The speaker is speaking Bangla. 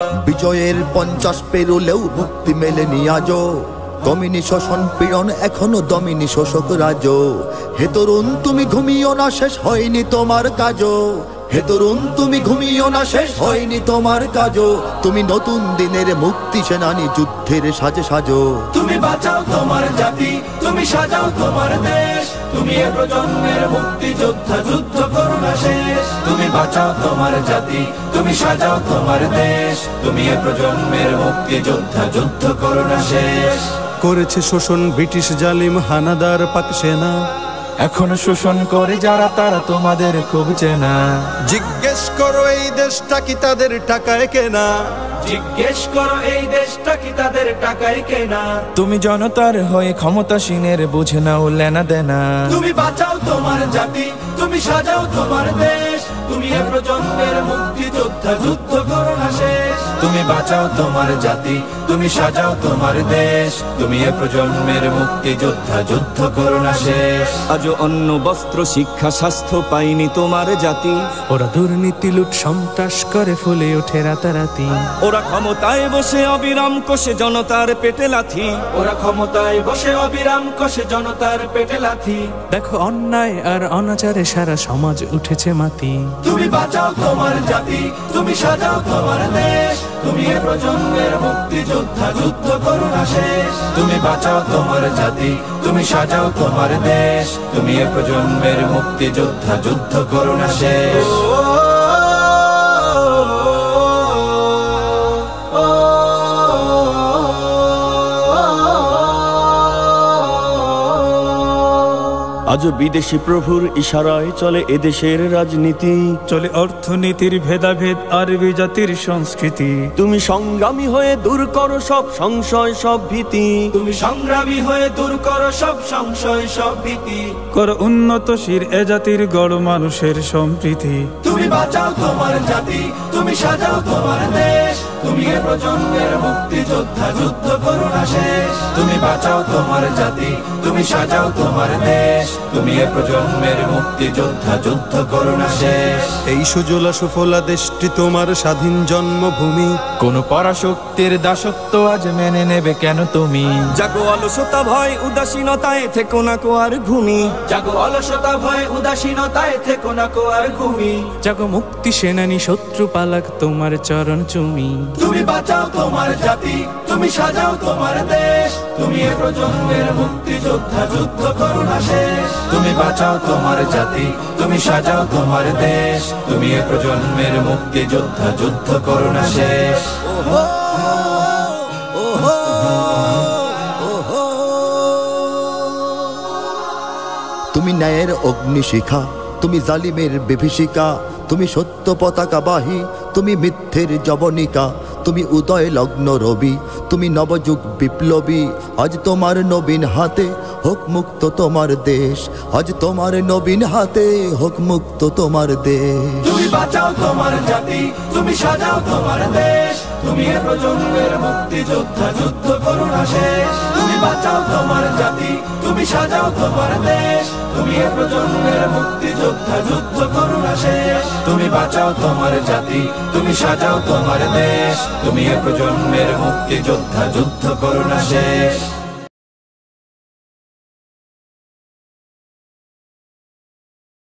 বিজয়ের 50 পেরোলেও মুক্তি মেলেনি আজও, দমিনী শোষণ পীড়ন এখনো দমিনী শোষক রাজ। হে তরুণ তুমি ঘুমিও না, শেষ হয়নি তোমার কাজও। হে তরুণ তুমি ঘুমিও না, শেষ হয়নি তোমার কাজও। তুমি নতুন দিনের মুক্তি সেনানী, যুদ্ধের সাজে সাজো। তুমি বাঁচাও তোমার জাতি, তুমি সাজাও তোমার দেশ। তুমি এ প্রজন্মের মুক্তি যোদ্ধা, যুদ্ধ করো না শেষ। তুমি বাঁচাও তোমার জাতি, তুমি সাজাও তোমার দেশ। তুমি এ প্রজন্মের মুক্তি যোদ্ধা, যুদ্ধ করো না শেষ। করেছে শোষণ ব্রিটিশ জালিম হানাদার পাক সেনা, এখনো শোষণ করে যারা তারা তোমাদের খুব চেনা। জিজ্ঞেস করো এই দেশটা কি তাদের টাকায় কেনা? জিজ্ঞেস করো এই দেশটা কি তাদের টাকায় কেনা? তুমি জনতার হয়ে ক্ষমতাসীনের বুঝে নাও লেনা দেনা। তুমি বাঁচাও তোমার জাতি, তুমি সাজাও তোমার দেশ। তুমি এ প্রজন্মের মুক্তি যোদ্ধা, যুদ্ধ করো না শেষ। তুমি বাঁচাও তোমার জাতি, তুমি সাজাও তোমার দেশ। তুমি এ প্রজন্মের মুক্তি যোদ্ধা, যুদ্ধ করো না শেষ। আজও অন্ন বস্ত্র শিক্ষা স্বাস্থ্য পাইনি তোমার জাতি। ওরা দুর্নীতি লুট সন্ত্রাস করে ফুলে ওঠে রাতারাতি। ওরা ক্ষমতায় বসে অবিরাম কষে জনতার পেটে লাথি। ওরা ক্ষমতায় বসে অবিরাম কষে জনতার পেটে লাথি। দেখো অন্যায় আর অনাচারে সারা সমাজ উঠেছে মাতি। তুমি বাঁচাও তোমার জাতি, তুমি সাজাও তোমার দেশ। তুমি এ প্রজন্মের মুক্তি যোদ্ধা, যুদ্ধ করো না শেষ। তুমি বাঁচাও তোমার জাতি, তুমি সাজাও তোমার দেশ। তুমি এ প্রজন্মের মুক্তি যোদ্ধা, যুদ্ধ করো না শেষ। আজও বিদেশি প্রভুর ইশারায় চলে এদেশের রাজনীতি। চলে অর্থনীতির ভেদাভেদ আর বিজাতির সংস্কৃতি। তুমি সংগ্রামী হয়ে দূর করো সব সংশয় সব ভীতি। তুমি সংগ্রামী হয়ে দূর করো সব সংশয় সব ভীতি। করো উন্নতশীল এ জাতির গড় মানুষের সম্প্রীতি। তুমি বাঁচাও তোমার জাতি, তুমি সাজাও তোমার দেশ। তুমি এ প্রজন্মের মুক্তি যোদ্ধা, যুদ্ধ করো না শেষ। তুমি বাঁচাও তোমার জাতি, তুমি সাজাও তোমার দেশ। তুমি এ প্রজন্মের মুক্তি যোদ্ধা, যুদ্ধ করো না শেষ। এই সুজলা সুফলা দেশটি তোমার স্বাধীন জন্মভূমি। কোন পরাশক্তির দাসত্ব আজ মেনে নেবে কেন তুমি? জাগো অলসতা ভয় উদাসীনতায় থেকো না কো আর ঘুমি। জাগো অলসতা ভয় উদাসীনতায় থেকো না কো আর ঘুমি। জাগো মুক্তি সেনানী শত্রু পালাক তোমার চরণ চুমি। তুমি বাঁচাও তোমার জাতি, তুমি সাজাও তোমার দেশ। তুমি এ প্রজন্মের মুক্তি যোদ্ধা, যুদ্ধ করো না শেষ। তুমি বাঁচাও তোমার জাতি, তুমি সাজাও তোমার দেশ। তুমি এ প্রজন্মের মুক্তি যোদ্ধা, যুদ্ধ করো না শেষ। তুমি ন্যায়ের অগ্নিশিখা, তুমি জালিমের বিভীষিকা। তুমি সত্য পতাকা বাহী, তুমি মিথ্যের জবনিকা। তুমি উদয় লগ্ন রবি, তুমি নবযুগ বিপ্লবী। আজ তোমার নবীন হাতে হোক মুক্ত তোমার দেশ। আজ তোমার নবীন হাতে হোক মুক্ত তোমার দেশ। তুমি বাঁচাও তোমার জাতি, তুমি সাজাও তোমার দেশ। তুমি এ প্রজন্মের মুক্তি যোদ্ধা, যুদ্ধ করো না শেষ। তুমি বাঁচাও তোমার জাতি, তুমি সাজাও তোমার দেশ। তুমি এ প্রজন্মের মুক্তি যোদ্ধা, যুদ্ধ করো না শেষ। তুমি বাঁচাও তোমার জাতি, তুমি সাজাও তোমার দেশ। তুমি এ প্রজন্মের মুক্তি যোদ্ধা, যুদ্ধ করো না শেষ।